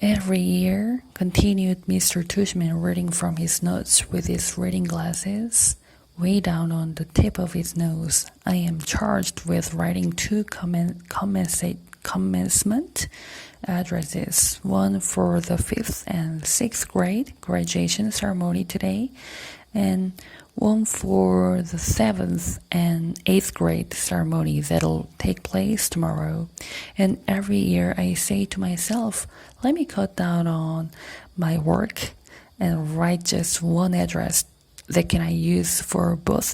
Every year, continued Mr. Tushman reading from his notes with his reading glasses way down on the tip of his nose. I am charged with writing two commencement addresses, one for the 5th and 6th grade graduation ceremony today, and one for the 7th and 8th grade ceremony that'll take place tomorrow. And every year I say to myself, let me cut down on my work and write just one address that can I use for both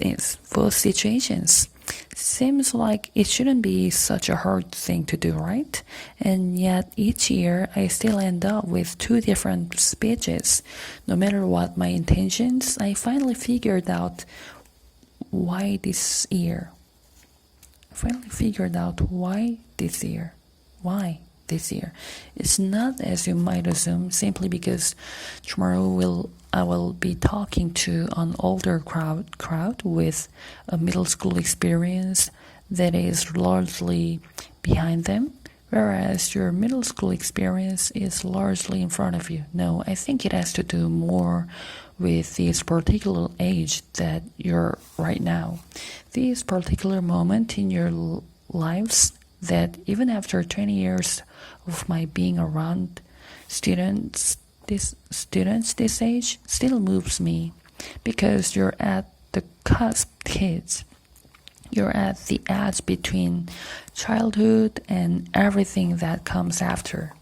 situations. Seems like it shouldn't be such a hard thing to do, right? And yet each year I still end up with 2 different speeches. No matter what my intentions, I finally figured out why this year. Why this year? It's not, as you might assume, simply because tomorrow I will be talking to an older crowd with a middle school experience that is largely behind them, whereas your middle school experience is largely in front of you. No, I think it has to do more with this particular age that you're right now. This particular moment in your lives that even after 20 years of my being around students this age still moves me, because you're at the cusp, kids. You're at the edge between childhood and everything that comes after.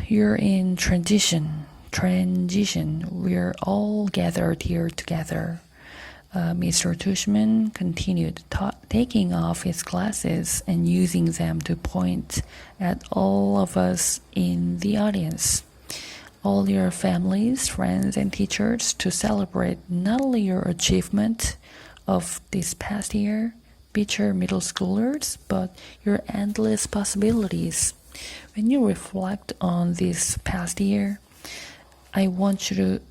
You're in transition. We're all gathered here together. Mr. Tushman continued, taking off his glasses and using them to point at all of us in the audience. All your families, friends, and teachers to celebrate not only your achievement of this past year, future middle schoolers, but your endless possibilities. When you reflect on this past year, I want you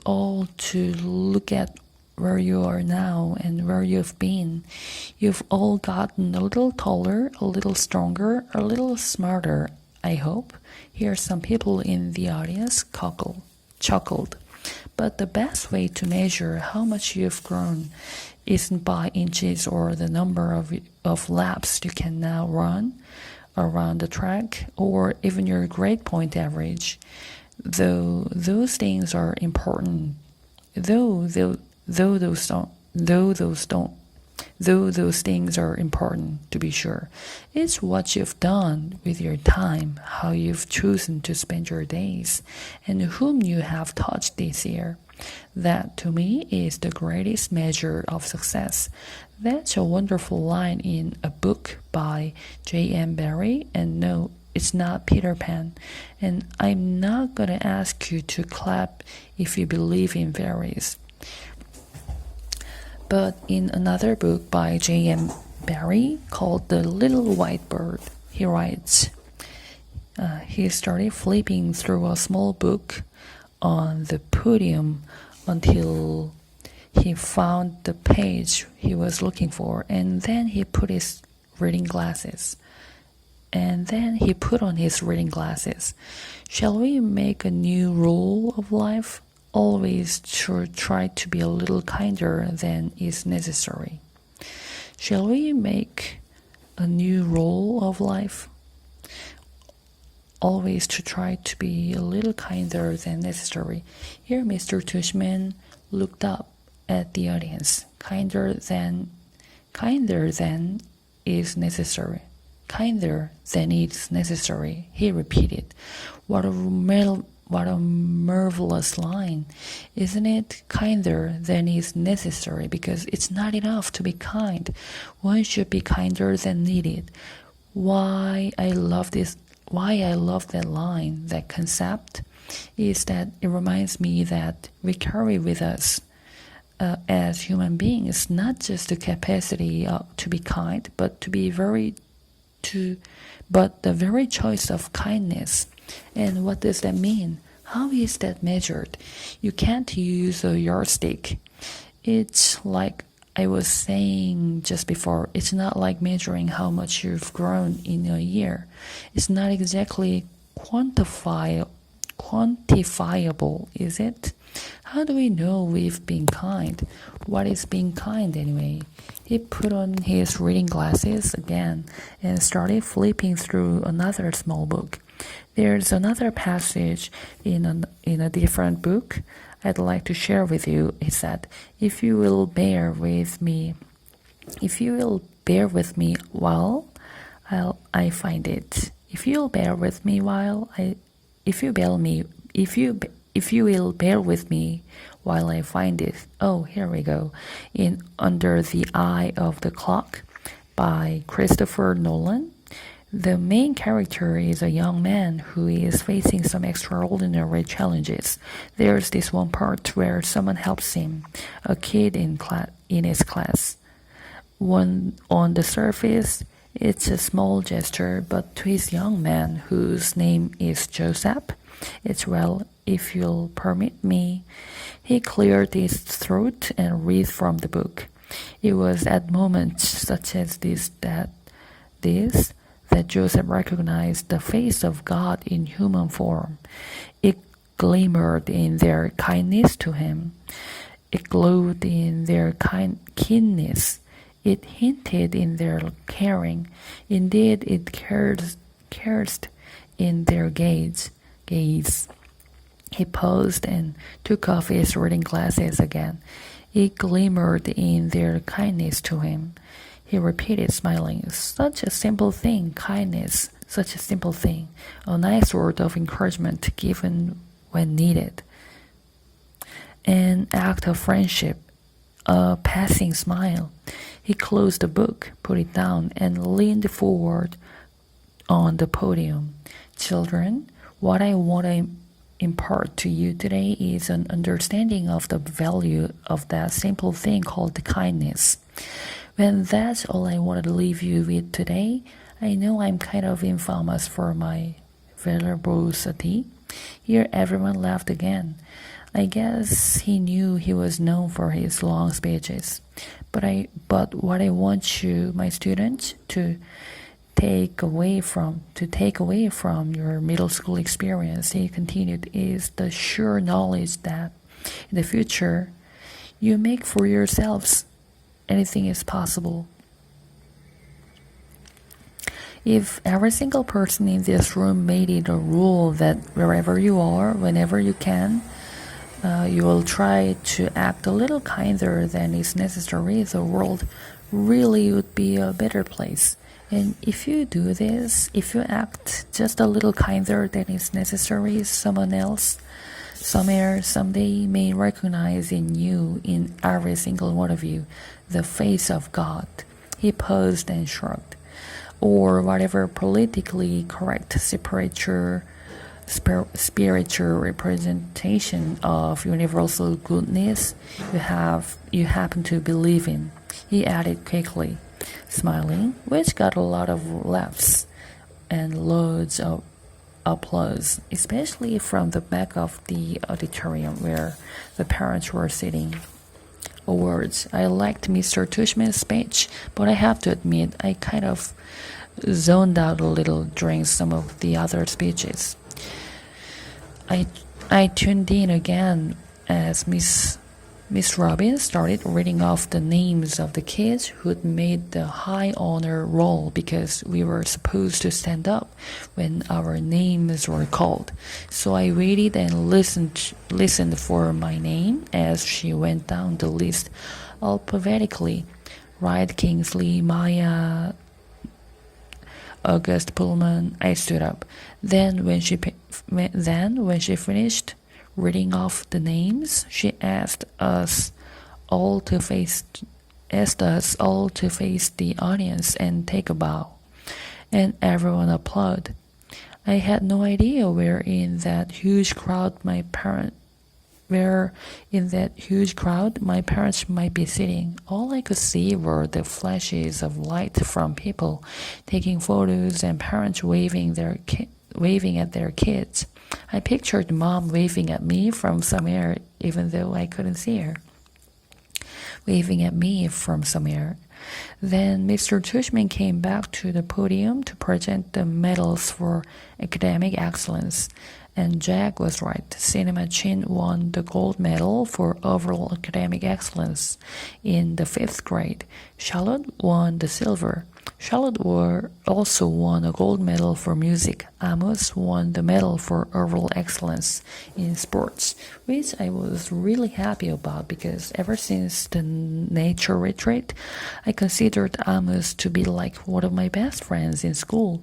all to look at where you are now and where you've been. You've all gotten a little taller, a little stronger, a little smarter, I hope. Here some people in the audience chuckled. But the best way to measure how much you've grown isn't by inches or the number of laps you can now run around the track, or even your grade point average. Though those things are important. Though those things are important, to be sure. It's what you've done with your time, how you've chosen to spend your days, and whom you have touched this year. That, to me, is the greatest measure of success. That's a wonderful line in a book by J.M. Barrie, and no, it's not Peter Pan. And I'm not going to ask you to clap if you believe in fairies. But in another book by J.M. Barrie called The Little White Bird, he writes, he started flipping through a small book on the podium until he found the page he was looking for, and then he put on his reading glasses. Shall we make a new rule of life? Always try to be a little kinder than is necessary. Shall we make a new rule of life? Always to try to be a little kinder than necessary. Here Mr. Tushman looked up at the audience. Kinder than is necessary. Kinder than is necessary, he repeated. What a marvelous line, isn't it? Kinder than is necessary, because it's not enough to be kind. One should be kinder than needed. Why I love that line, that concept, is that it reminds me that we carry with us as human beings not just the capacity to be kind, but the very choice of kindness. And what does that mean? How is that measured? You can't use a yardstick. It's like I was saying just before, it's not like measuring how much you've grown in a year. It's not exactly quantifiable, is it? How do we know we've been kind? What is being kind anyway? He put on his reading glasses again and started flipping through another small book. There's another passage in a different book I'd like to share with you, he said. If you will bear with me while I find it. If you will bear with me while I find it. Oh, here we go. In Under the Eye of the Clock by Christopher Nolan. The main character is a young man who is facing some extraordinary challenges. There's this one part where someone helps him, a kid in his class. On the surface, it's a small gesture, but to his young man, whose name is Joseph, it's, well, if you'll permit me. He cleared his throat and read from the book. It was at moments such as this that Joseph recognized the face of God in human form. It glimmered in their kindness to him. It glowed in their keenness. It hinted in their caring. Indeed, it cursed in their gaze. He paused and took off his reading glasses again. It glimmered in their kindness to him. He repeated, smiling, such a simple thing, kindness, such a simple thing, a nice word of encouragement given when needed. An act of friendship, a passing smile. He closed the book, put it down, and leaned forward on the podium. Children, what I want to impart to you today is an understanding of the value of that simple thing called kindness. When that's all I wanted to leave you with today, I know I'm kind of infamous for my verbosity. Here everyone laughed again. I guess he knew he was known for his long speeches. But what I want you, my students, to take away from your middle school experience, he continued, is the sure knowledge that in the future you make for yourselves. Anything is possible. If every single person in this room made it a rule that wherever you are, whenever you can, you will try to act a little kinder than is necessary, the world really would be a better place. And if you do this, if you act just a little kinder than is necessary, someone else, somewhere, someday may recognize in you, in every single one of you, the face of God. He paused and shrugged. Or whatever politically correct spiritual representation of universal goodness you happen to believe in, he added quickly, smiling, which got a lot of laughs and loads of applause, especially from the back of the auditorium where the parents were sitting. Words. I liked Mr. Tushman's speech, but I have to admit I kind of zoned out a little during some of the other speeches. I tuned in again as Miss Robbins started reading off the names of the kids who'd made the high honor roll because we were supposed to stand up when our names were called. So I waited and listened for my name as she went down the list alphabetically. Wright, Kingsley, Maya, August Pullman. I stood up. Then when she finished reading off the names, she asked us all to face the audience and take a bow, and everyone applauded. I had no idea where in that huge crowd my parents might be sitting. All I could see were the flashes of light from people taking photos and parents waving at their kids. I pictured Mom waving at me from somewhere, even though I couldn't see her. Waving at me from somewhere. Then Mr. Tushman came back to the podium to present the medals for academic excellence. And Jack was right. Cinema Chin won the gold medal for overall academic excellence in the 5th grade. Charlotte won the silver. Charlotte also won a gold medal for music. Amos won the medal for overall excellence in sports, which I was really happy about because ever since the nature retreat, I considered Amos to be like one of my best friends in school.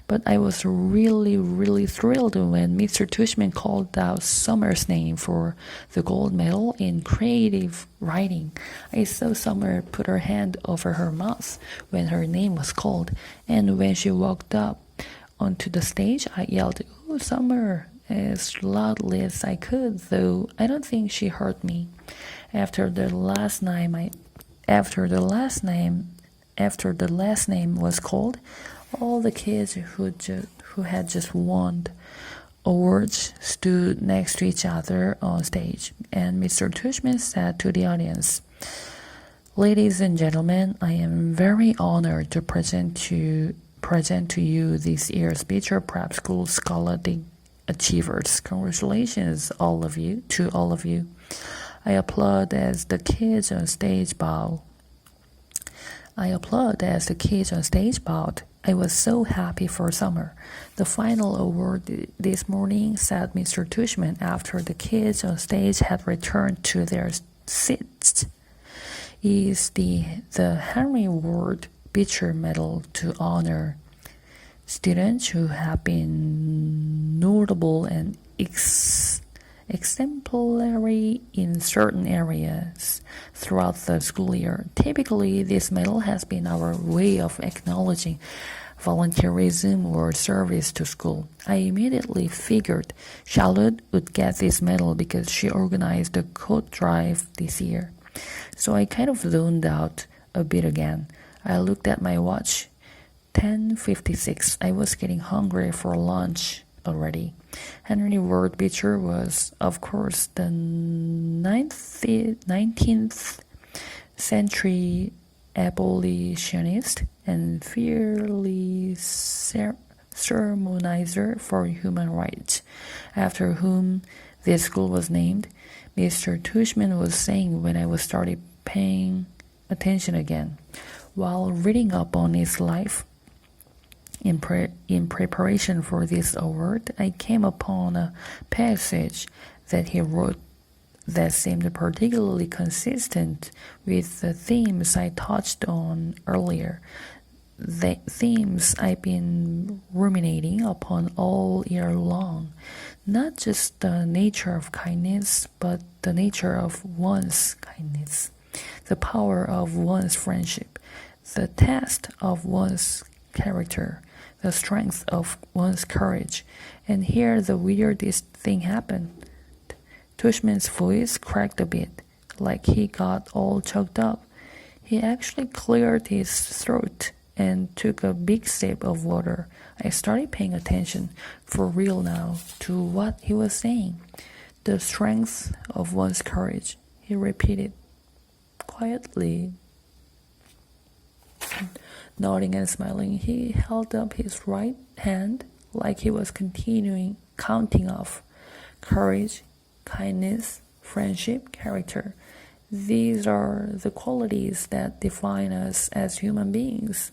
But I was really thrilled when Mr. Tushman called out Summer's name for the gold medal in creative writing. I saw Summer put her hand over her mouth when her name was called, and when she walked up onto the stage, I yelled, "Ooh, Summer!" as loudly as I could, though I don't think she heard me. After the last name was called, all the kids who had just won awards stood next to each other on stage, and Mr. Tushman said to the audience, "Ladies and gentlemen, I am very honored to present to you this year's Beecher Prep School Scholastic Achievers. Congratulations, all of you. I applaud as the kids on stage bowed. I was so happy for Summer. The final award this morning," said Mr. Tushman after the kids on stage had returned to their seats, "is the Henry Ward Beecher Medal to honor students who have been notable and exemplary in certain areas throughout the school year. Typically, this medal has been our way of acknowledging volunteerism or service to school. I immediately figured Charlotte would get this medal because she organized the coat drive this year. So I kind of zoned out a bit again. I looked at my watch. 10:56. I was getting hungry for lunch already. Henry Ward Beecher was, of course, the 19th century abolitionist and fearless sermonizer for human rights, after whom this school was named. Mr. Tushman was saying when I was started paying attention again. While reading up on his life, in preparation for this award, I came upon a passage that he wrote that seemed particularly consistent with the themes I touched on earlier, the themes I've been ruminating upon all year long. Not just the nature of kindness, but the nature of one's kindness, the power of one's friendship, the test of one's character, the strength of one's courage. And here the weirdest thing happened. Tushman's voice cracked a bit, like he got all choked up. He actually cleared his throat and took a big sip of water. I started paying attention, for real now, to what he was saying. The strength of one's courage, he repeated quietly. Nodding and smiling, he held up his right hand like he was counting off. Courage, kindness, friendship, character. These are the qualities that define us as human beings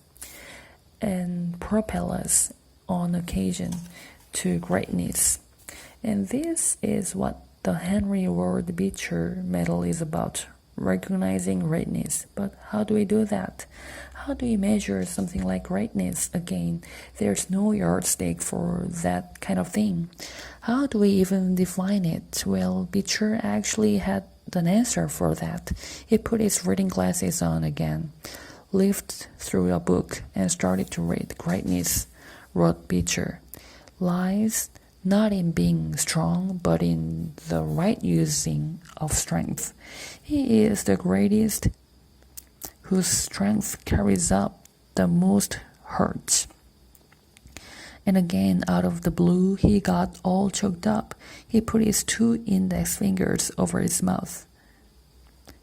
and propel us on occasion to greatness. And this is what the Henry Ward Beecher Medal is about, recognizing greatness. But how do we do that? How do we measure something like greatness? Again, there's no yardstick for that kind of thing. How do we even define it? Well, Beecher actually had an answer for that. He put his reading glasses on again, leafed through a book, and started to read. Greatness, wrote Beecher, lies not in being strong, but in the right using of strength. He is the greatest whose strength carries up the most hurt. And again, out of the blue, he got all choked up. He put his 2 index fingers over his mouth.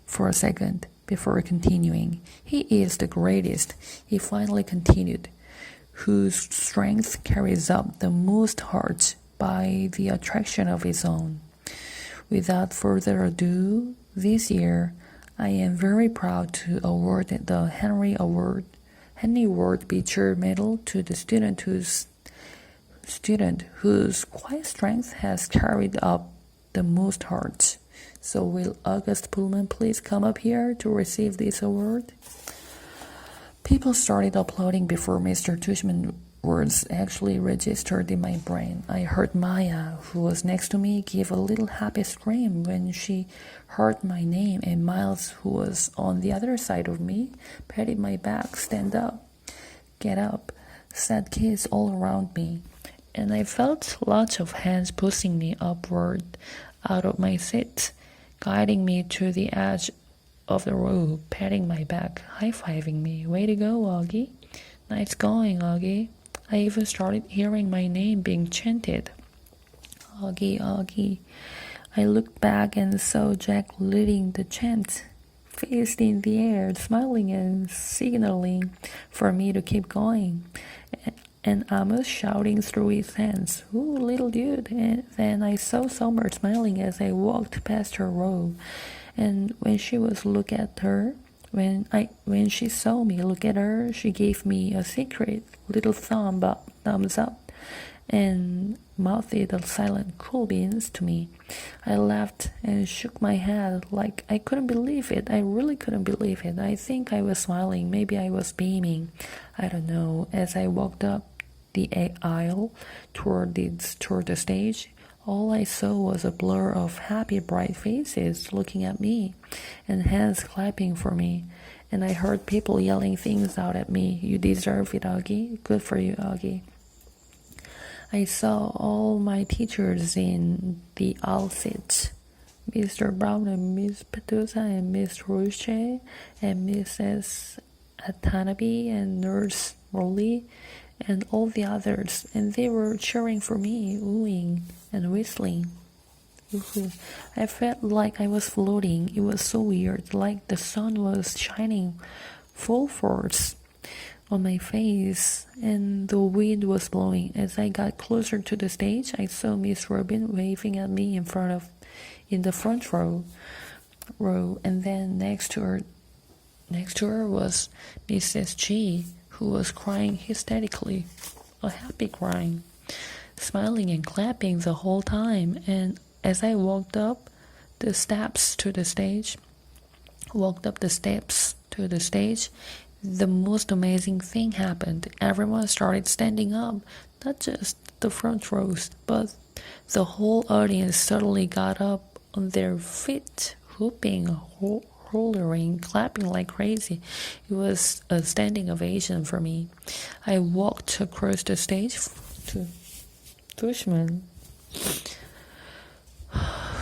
For a second, before continuing. "He is the greatest," he finally continued, "whose strength carries up the most hearts by the attraction of his own. Without further ado, this year I am very proud to award the Henry Ward Beecher Medal to the student whose quiet strength has carried up the most hearts. So will August Pullman please come up here to receive this award?" People started applauding before Mr. Tushman's words actually registered in my brain. I heard Maya, who was next to me, give a little happy scream when she heard my name, and Miles, who was on the other side of me, patted my back. "Stand up, get up," said kids all around me. And I felt lots of hands pushing me upward out of my seat, guiding me to the edge of the row, patting my back, high-fiving me. "Way to go, Augie. Nice going, Augie." I even started hearing my name being chanted. "Augie, Augie." I looked back and saw Jack leading the chant, fist in the air, smiling and signaling for me to keep going, and Amos shouting through his hands, "Ooh, little dude." And then I saw Summer smiling as I walked past her row, and when she saw me look at her, she gave me a secret little thumbs up and mouthed a silent "cool beans" to me. I laughed and shook my head like I couldn't believe it. I really couldn't believe it. I think I was smiling. Maybe I was beaming. I don't know. As I walked up the aisle toward the stage, all I saw was a blur of happy, bright faces looking at me and hands clapping for me. And I heard people yelling things out at me. "You deserve it, Augie. Good for you, Augie." I saw all my teachers in the aisle seats. Mr. Brown and Miss Petusa and Miss Roche and Mrs. Atanabe and Nurse Morley and all the others, and they were cheering for me, oohing and whistling. I felt like I was floating. It was so weird, like the sun was shining full force on my face and the wind was blowing. As I got closer to the stage, I saw Miss Robin waving at me in the front row, and then next to her was Mrs. G, who was crying hysterically, a happy crying, smiling and clapping the whole time. And as I walked up the steps to the stage, the most amazing thing happened. Everyone started standing up, not just the front rows, but the whole audience suddenly got up on their feet, whooping, hollering, clapping like crazy. It was a standing ovation for me. I walked across the stage to Tushman,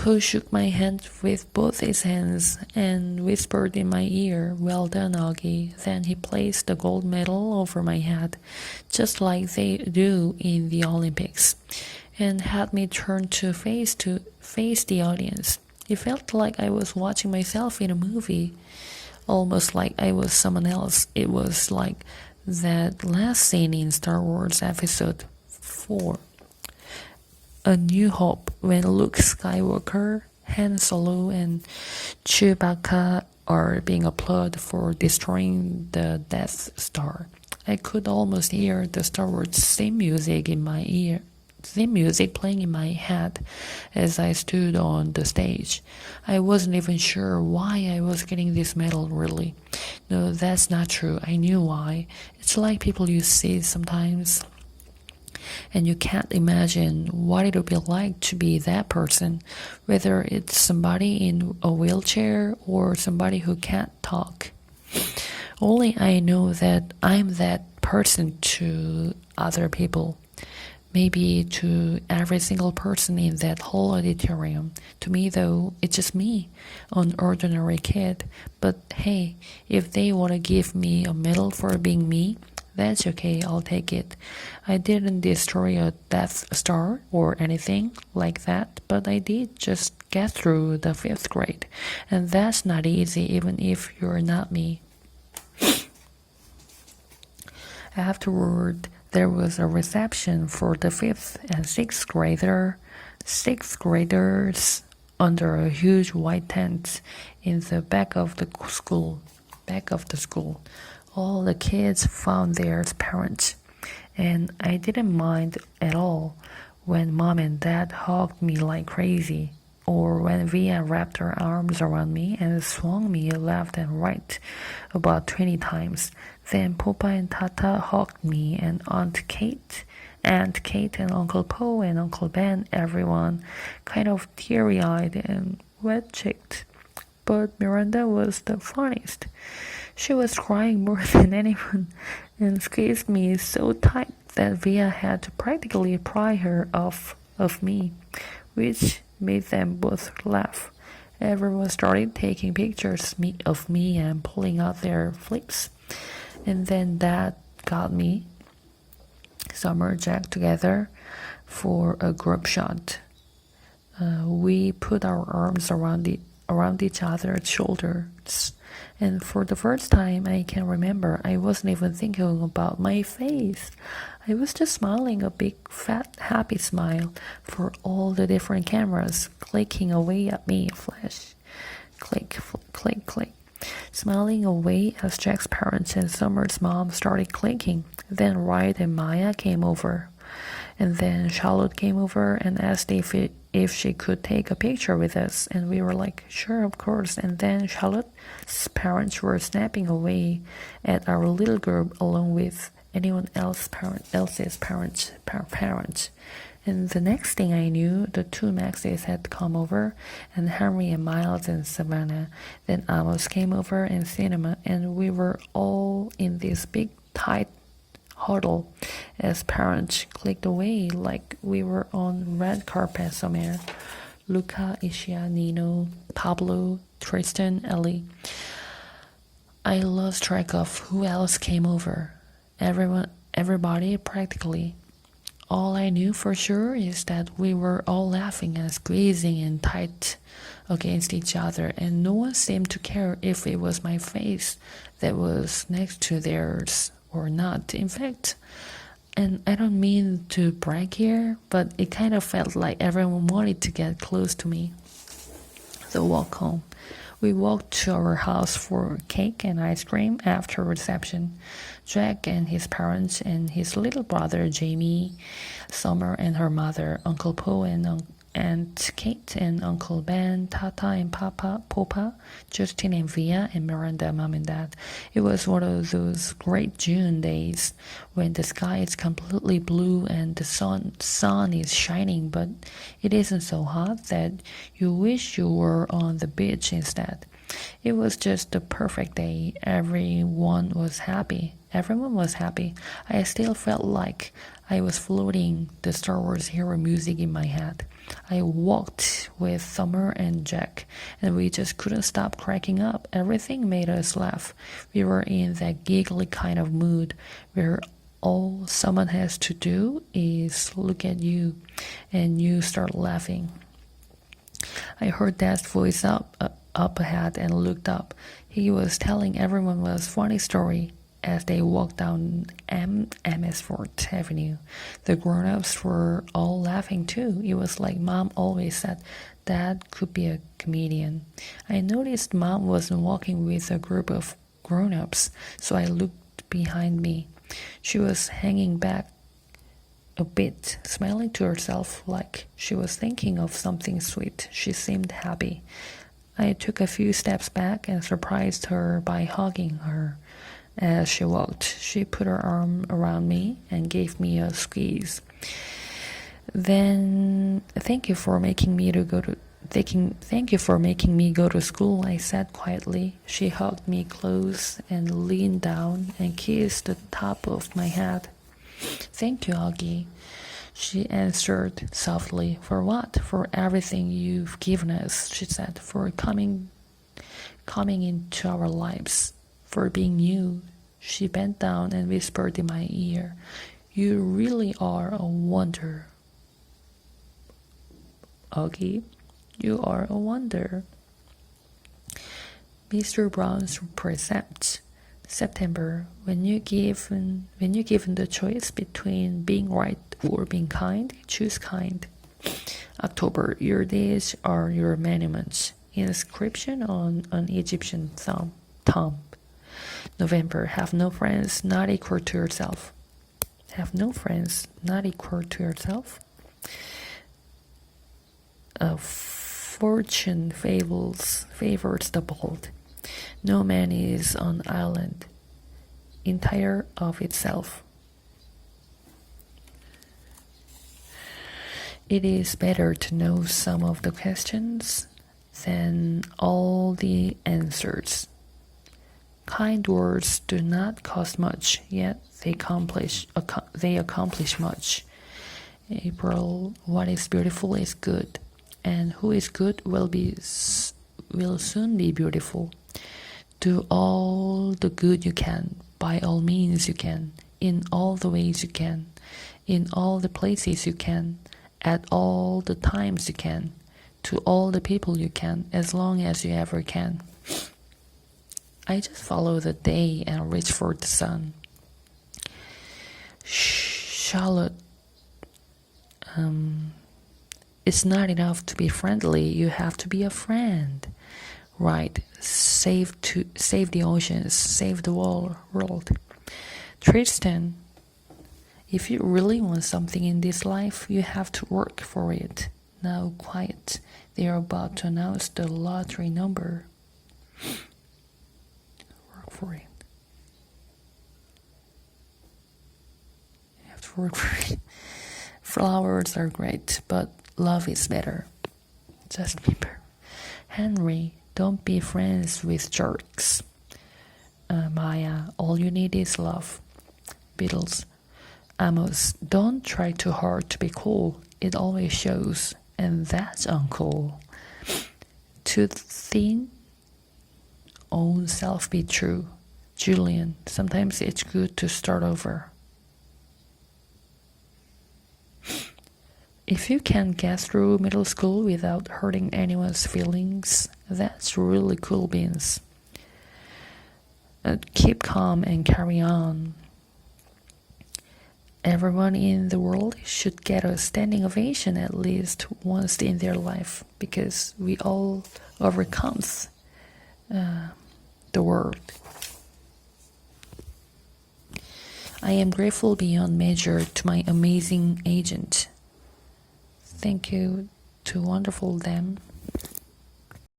who shook my hand with both his hands and whispered in my ear, "Well done, Augie." Then he placed the gold medal over my head, just like they do in the Olympics, and had me turn to face the audience. It felt like I was watching myself in a movie, almost like I was someone else. It was like that last scene in Star Wars Episode 4, A New Hope, when Luke Skywalker, Han Solo, and Chewbacca are being applauded for destroying the Death Star. I could almost hear the Star Wars theme music playing in my head as I stood on the stage. I wasn't even sure why I was getting this medal, really. No, that's not true. I knew why. It's like people you see sometimes, and you can't imagine what it would be like to be that person, whether it's somebody in a wheelchair or somebody who can't talk. Only I know that I'm that person to other people. Maybe to every single person in that whole auditorium. To me, though, it's just me, an ordinary kid. But hey, if they want to give me a medal for being me, That's okay, I'll take it. I didn't destroy a Death Star or anything like that, but I did just get through the 5th grade. And that's not easy even if you're not me. Afterward, there was a reception for the 5th and 6th graders under a huge white tent in the back of the school. All the kids found their parents, and I didn't mind at all when Mom and Dad hugged me like crazy, or when Via wrapped her arms around me and swung me left and right about 20 times. Then Papa and Tata hugged me, and Aunt Kate and Uncle Po and Uncle Ben, everyone kind of teary-eyed and wet-cheeked. But Miranda was the funniest. She was crying more than anyone and squeezed me so tight that Via had to practically pry her off of me, which made them both laugh. Everyone started taking pictures of me and pulling out their flips. And then Dad got me, Summer, Jack together for a group shot. We put our arms around each other's shoulders, and for the first time I can remember, I wasn't even thinking about my face. I was just smiling a big, fat, happy smile for all the different cameras clicking away at me. Flash, click, click, click. Smiling away as Jack's parents and Summer's mom started clicking. Then Wright and Maya came over. And then Charlotte came over and asked if she could take a picture with us. And we were like, sure, of course. And then Charlotte's parents were snapping away at our little group along with anyone else's parents. And the next thing I knew, the two Maxes had come over, and Henry and Miles and Savannah. Then Amos came over and Cinema, and we were all in this big, tight huddle as parents clicked away like we were on red carpet somewhere. Luca, Ishia, Nino, Pablo, Tristan, Ellie. I lost track of who else came over. Everybody practically. All I knew for sure is that we were all laughing and squeezing and tight against each other, and no one seemed to care if it was my face that was next to theirs or not. In fact, and I don't mean to brag here, but it kind of felt like everyone wanted to get close to me. The walk home. We walked to our house for cake and ice cream after reception. Jack and his parents and his little brother Jamie, Summer and her mother, Uncle Po and Aunt Kate and Uncle Ben, Tata and Papa, Justin and Via, and Miranda, Mom and Dad. It was one of those great June days when the sky is completely blue and the sun is shining, but it isn't so hot that you wish you were on the beach instead. It was just the perfect day. Everyone was happy. I still felt like I was floating the Star Wars hero music in my head. I walked with Summer and Jack, and we just couldn't stop cracking up. Everything made us laugh. We were in that giggly kind of mood where all someone has to do is look at you, and you start laughing. I heard Dad's voice up ahead and looked up. He was telling everyone a funny story as they walked down Amesfort Avenue. The grown-ups were all laughing too. It was like Mom always said, Dad could be a comedian. I noticed Mom wasn't walking with a group of grown-ups, so I looked behind me. She was hanging back a bit, smiling to herself like she was thinking of something sweet. She seemed happy. I took a few steps back and surprised her by hugging her. As she walked, she put her arm around me and gave me a squeeze. Then, thank you for making me go to school, I said quietly. She hugged me close and leaned down and kissed the top of my head. Thank you, Augie, she answered softly. For what? For everything you've given us, she said. For coming into our lives. For being you, She bent down and whispered in my ear, "You really are a wonder. Augie, you are a wonder." Mr. Brown's Precepts. September, when you're given the choice between being right or being kind, choose kind. October, your days are your monuments. Inscription on an Egyptian tomb. November, have no friends not equal to yourself. Have no friends not equal to yourself. Fortune favors the bold. No man is an island, entire of itself. It is better to know some of the questions than all the answers. Kind words do not cost much, yet they accomplish much. April, what is beautiful is good, and who is good will soon be beautiful. Do all the good you can, by all means you can, in all the ways you can, in all the places you can, at all the times you can, to all the people you can, as long as you ever can. I just follow the day and reach for the sun. Charlotte, it's not enough to be friendly, you have to be a friend. Right, save the oceans, save the world. Tristan, if you really want something in this life, you have to work for it. Now quiet, they are about to announce the lottery number. Work for it. You have to work for it. Flowers are great, but love is better. Just Bieber. Henry, don't be friends with jerks. Maya, all you need is love. Beatles. Amos, don't try too hard to be cool. It always shows, and that's uncool. To thin own self be true. Julian, sometimes it's good to start over. If you can get through middle school without hurting anyone's feelings, that's really cool beans. Keep calm and carry on. Everyone in the world should get a standing ovation at least once in their life, because we all overcome the world. I am grateful beyond measure to my amazing agent. Thank you to wonderful them.